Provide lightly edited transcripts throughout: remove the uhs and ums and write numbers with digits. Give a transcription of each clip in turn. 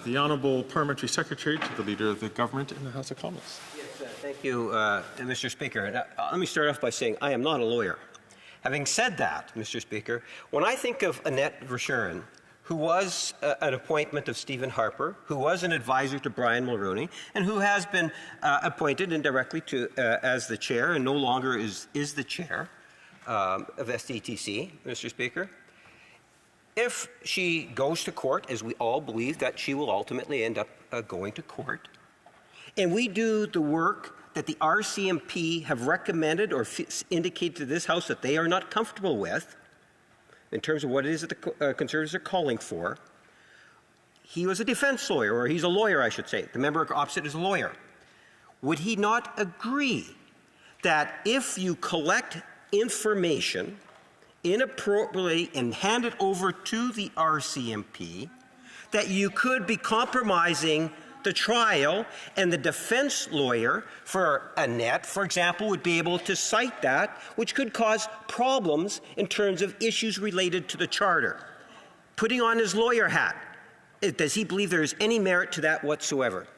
The Honourable Parliamentary Secretary to the Leader of the Government in the House of Commons. Yes, thank you, Mr. Speaker. Now, let me start off by saying I am not a lawyer. Having said that, Mr. Speaker, when I think of Annette Verschuren, who was an appointment of Stephen Harper, who was an advisor to Brian Mulroney, and who has been appointed indirectly to as the chair and no longer is the chair of SDTC, Mr. Speaker. If she goes to court, as we all believe that she will ultimately end up going to court, and we do the work that the RCMP have recommended or indicated to this House that they are not comfortable with, in terms of what it is that the Conservatives are calling for, he was a defense lawyer, or he's a lawyer, I should say. The member opposite is a lawyer. Would he not agree that if you collect information inappropriately and hand it over to the RCMP, that you could be compromising the trial, and the defense lawyer for Annette, for example, would be able to cite that, which could cause problems in terms of issues related to the Charter? Putting on his lawyer hat, does he believe there is any merit to that whatsoever?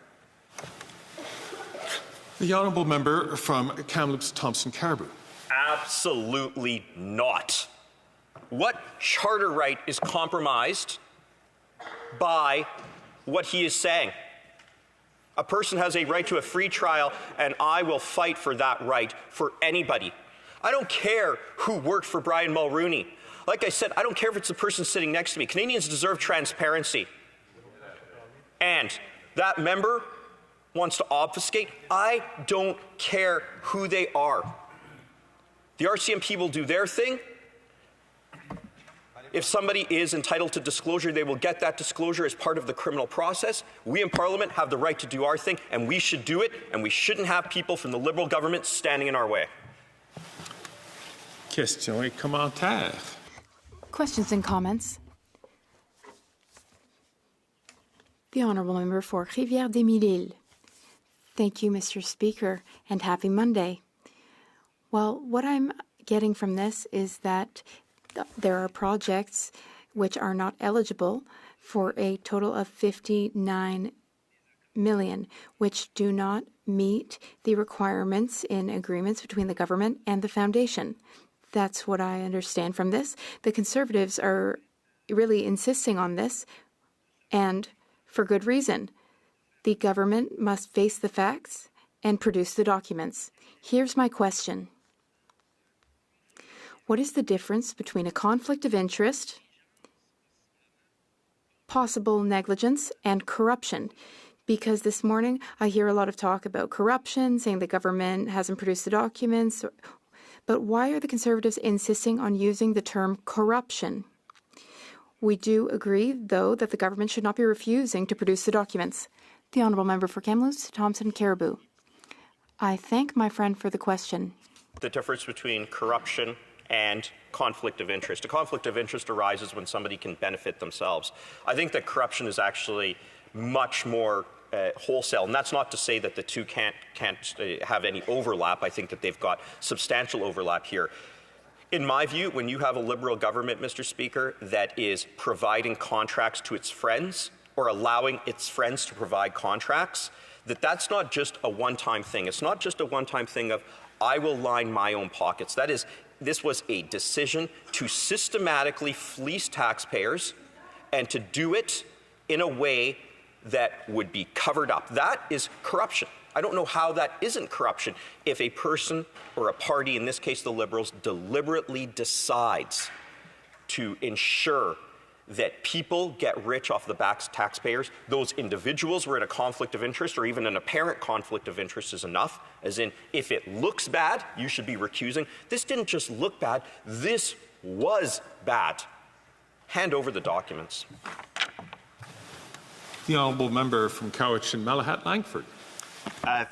The Honourable Member from Kamloops Thompson Caribou. Absolutely not. What charter right is compromised by what he is saying? A person has a right to a free trial, and I will fight for that right for anybody. I don't care who worked for Brian Mulroney. Like I said, I don't care if it's the person sitting next to me. Canadians deserve transparency. And that member wants to obfuscate. I don't care who they are. The RCMP will do their thing. If somebody is entitled to disclosure, they will get that disclosure as part of the criminal process. We in Parliament have the right to do our thing, and we should do it, and we shouldn't have people from the Liberal government standing in our way. Questions et commentaires. Questions and comments. The Honourable Member for Rivière-des-Mille-Îles. Thank you, Mr. Speaker, and happy Monday. Well, what I'm getting from this is that there are projects which are not eligible for a total of $59 million, which do not meet the requirements in agreements between the government and the foundation. That's what I understand from this. The Conservatives are really insisting on this, and for good reason. The government must face the facts and produce the documents. Here's my question. What is the difference between a conflict of interest, possible negligence, and corruption? Because this morning I hear a lot of talk about corruption, saying the government hasn't produced the documents. But why are the Conservatives insisting on using the term corruption? We do agree, though, that the government should not be refusing to produce the documents. The Honourable Member for Kamloops Thompson Caribou. I thank my friend for the question. The difference between corruption and conflict of interest. A conflict of interest arises when somebody can benefit themselves. I think that corruption is actually much more wholesale, and that's not to say that the two can't have any overlap. I think that they've got substantial overlap here. In my view, when you have a Liberal government, Mr. Speaker, that is providing contracts to its friends or allowing its friends to provide contracts, that's not just a one-time thing. It's not just a one-time thing of, I will line my own pockets. This was a decision to systematically fleece taxpayers and to do it in a way that would be covered up. That is corruption. I don't know how that isn't corruption if a person or a party, in this case the Liberals, deliberately decides to ensure that people get rich off the backs of taxpayers. Those individuals were in a conflict of interest, or even an apparent conflict of interest is enough, as in, if it looks bad, you should be recusing. This didn't just look bad, this was bad. Hand over the documents. The Honourable Member from Cowichan Malahat Langford.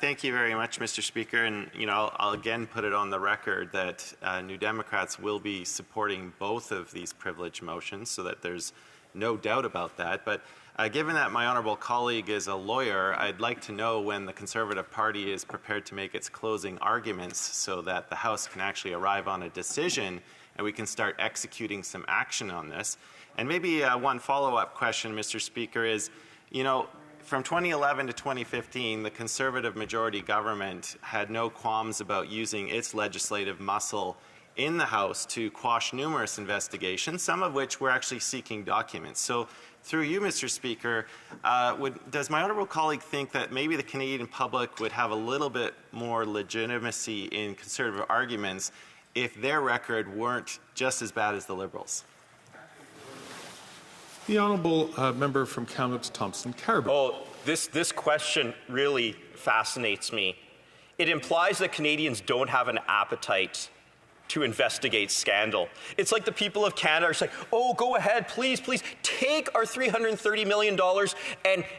Thank you very much, Mr. Speaker. And, I'll again put it on the record that New Democrats will be supporting both of these privilege motions, so that there's no doubt about that. But given that my honourable colleague is a lawyer, I'd like to know when the Conservative Party is prepared to make its closing arguments so that the House can actually arrive on a decision and we can start executing some action on this. And maybe one follow-up question, Mr. Speaker, is, You know, from 2011 to 2015, the Conservative majority government had no qualms about using its legislative muscle in the House to quash numerous investigations, some of which were actually seeking documents. So through you, Mr. Speaker, does my honourable colleague think that maybe the Canadian public would have a little bit more legitimacy in Conservative arguments if their record weren't just as bad as the Liberals? The honourable member from Kamloops Thompson Caribou. Oh, this question really fascinates me. It implies that Canadians don't have an appetite to investigate scandal. It's like the people of Canada are saying, oh, go ahead, please, please, take our $330 million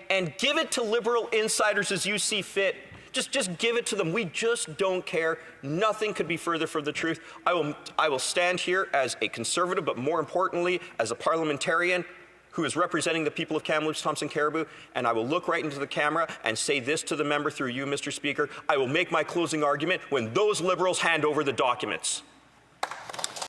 and give it to Liberal insiders as you see fit. Just give it to them. We just don't care. Nothing could be further from the truth. I will stand here as a Conservative, but more importantly, as a parliamentarian who is representing the people of Kamloops Thompson Caribou, and I will look right into the camera and say this to the member through you, Mr. Speaker. I will make my closing argument when those Liberals hand over the documents.